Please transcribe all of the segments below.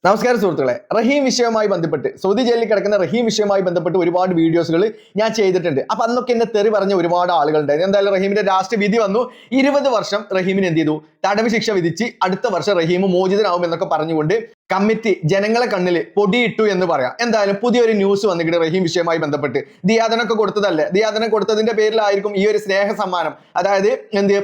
നമസ്കാരം സുഹൃത്തുക്കളെ, റഹീം വിഷയവുമായി ബന്ധപ്പെട്ട് സൗദി ജയിലിൽ കിടക്കുന്ന റഹീം വിഷയവുമായി ബന്ധപ്പെട്ട് ഒരുപാട് വീഡിയോസുകൾ ഞാൻ ചെയ്തിട്ടുണ്ട്. അപ്പൊ അന്നൊക്കെ എന്നെ തെറി പറഞ്ഞ ഒരുപാട് ആളുകളുണ്ടായിരുന്നു. എന്തായാലും റഹീമിന്റെ ലാസ്റ്റ് വിധി വന്നു. 20 വർഷം റഹീമിന് എന്ത് ചെയ്തു? തടവ് ശിക്ഷ വിധിച്ച് അടുത്ത വർഷം റഹീം മോചിതനാവും എന്നൊക്കെ പറഞ്ഞുകൊണ്ട് കമ്മിറ്റി ജനങ്ങളെ കണ്ണിൽ പൊടിയിട്ടു എന്ന് പറയാം. എന്തായാലും പുതിയൊരു ന്യൂസ് വന്നിട്ട് റഹീം വിഷയവുമായി ബന്ധപ്പെട്ട് ദിയാദനൊക്കെ കൊടുത്തതല്ലേ, ദിയാദനം കൊടുത്തതിന്റെ പേരിലായിരിക്കും ഈ ഒരു സ്നേഹ സമ്മാനം, അതായത്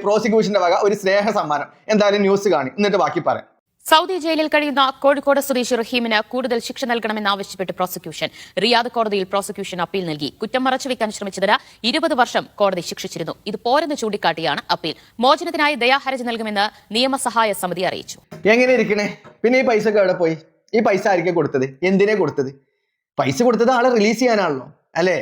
പ്രോസിക്യൂഷന്റെ വക ഒരു സ്നേഹ സമ്മാനം. എന്തായാലും ന്യൂസ് കാണി, എന്നിട്ട് ബാക്കി പറയാം. സൗദി ജയിലിൽ കഴിയുന്ന കോഴിക്കോട് സ്വദേശി റഹീമിന് കൂടുതൽ ശിക്ഷ നൽകണമെന്നാവശ്യപ്പെട്ട് പ്രോസിക്യൂഷൻ. റിയാദ് കോടതിയിൽ പ്രോസിക്യൂഷൻ അപ്പീൽ നൽകി. കുറ്റം മറച്ചുവെക്കാൻ ശ്രമിച്ചതിന് 20 വർഷം കോടതി ശിക്ഷിച്ചിരുന്നു. ഇത് പോരെന്ന് ചൂണ്ടിക്കാട്ടിയാണ് അപ്പീൽ. മോചനത്തിനായി ദയാഹർജി നൽകുമെന്ന് നിയമസഹായ സമിതി അറിയിച്ചു. എങ്ങനെ ഇരിക്കണേ? പിന്നെ ഈ പൈസ എവിടെ പോയി? ഈ പൈസ ആയിരിക്കും കൊടുത്തത്? എന്തിനെ കൊടുത്തത്? പൈസ കൊടുത്തത് ആളെ റിലീസ് ചെയ്യാനാണല്ലോ, അല്ലേ?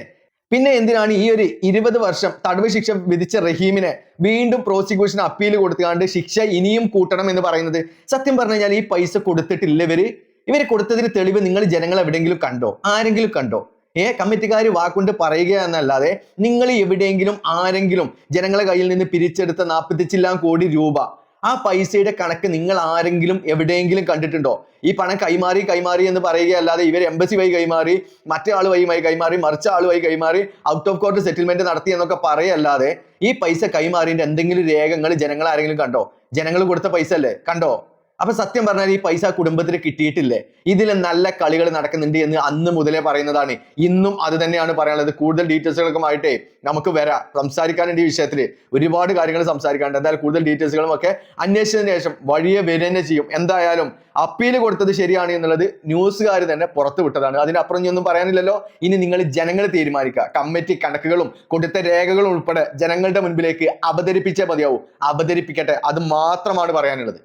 പിന്നെ എന്തിനാണ് ഈ ഒരു 20 വർഷം തടവ് ശിക്ഷ വിധിച്ച റഹീമിനെ വീണ്ടും പ്രോസിക്യൂഷൻ അപ്പീൽ കൊടുത്തുകൊണ്ട് ശിക്ഷ ഇനിയും കൂട്ടണം എന്ന് പറയുന്നത്? സത്യം പറഞ്ഞു കഴിഞ്ഞാൽ ഈ പൈസ കൊടുത്തിട്ടില്ല ഇവര് കൊടുത്തതിന് തെളിവ് നിങ്ങൾ ജനങ്ങൾ എവിടെയെങ്കിലും കണ്ടോ? ആരെങ്കിലും കണ്ടോ? കമ്മിറ്റിക്കാർ വാക്കുകൊണ്ട് പറയുക എന്നല്ലാതെ നിങ്ങൾ എവിടെയെങ്കിലും ആരെങ്കിലും ജനങ്ങളെ കയ്യിൽ നിന്ന് പിരിച്ചെടുത്ത 46 കോടി രൂപ, ആ പൈസയുടെ കണക്ക് നിങ്ങൾ ആരെങ്കിലും എവിടെയെങ്കിലും കണ്ടിട്ടുണ്ടോ? ഈ പണം കൈമാറി എന്ന് പറയുകയല്ലാതെ ഇവർ എംബസി വഴി കൈമാറി, മറ്റേ ആൾ വഴി കൈമാറി, മറിച്ച ആൾ വഴി കൈമാറി, ഔട്ട് ഓഫ് കോർട്ട് സെറ്റിൽമെന്റ് നടത്തി എന്നൊക്കെ പറയല്ലാതെ ഈ പൈസ കൈമാറിന്റെ എന്തെങ്കിലും രേഖകൾ ജനങ്ങൾ ആരെങ്കിലും കണ്ടോ? ജനങ്ങൾ കൊടുത്ത പൈസ അല്ലേ, കണ്ടോ? അപ്പൊ സത്യം പറഞ്ഞാൽ ഈ പൈസ കുടുംബത്തിന് കിട്ടിയിട്ടില്ലേ? ഇതിൽ നല്ല കളികൾ നടക്കുന്നുണ്ട് എന്ന് അന്ന് മുതലേ പറയുന്നതാണ്. ഇന്നും അത് തന്നെയാണ് പറയാനുള്ളത്. കൂടുതൽ ഡീറ്റെയിൽസുകൾക്കുമായിട്ടേ നമുക്ക് വരാം, സംസാരിക്കാനുണ്ട് ഈ വിഷയത്തിൽ. ഒരുപാട് കാര്യങ്ങൾ സംസാരിക്കാനുണ്ട്. എന്തായാലും കൂടുതൽ ഡീറ്റെയിൽസുകളും ഒക്കെ അന്വേഷിച്ചതിന് ശേഷം വഴിയെ വരെ ചെയ്യും. എന്തായാലും അപ്പീൽ കൊടുത്തത് ശരിയാണ് എന്നുള്ളത് ന്യൂസുകാർ തന്നെ പുറത്തു വിട്ടതാണ്. അതിനപ്പുറം ഒന്നും പറയാനില്ലല്ലോ. ഇനി നിങ്ങൾ ജനങ്ങൾ തീരുമാനിക്കുക. കമ്മിറ്റി കണക്കുകളും കൊടുത്ത രേഖകളും ഉൾപ്പെടെ ജനങ്ങളുടെ മുൻപിലേക്ക് അവതരിപ്പിച്ചേ മതിയാവൂ. അവതരിപ്പിക്കട്ടെ, അത് മാത്രമാണ് പറയാനുള്ളത്.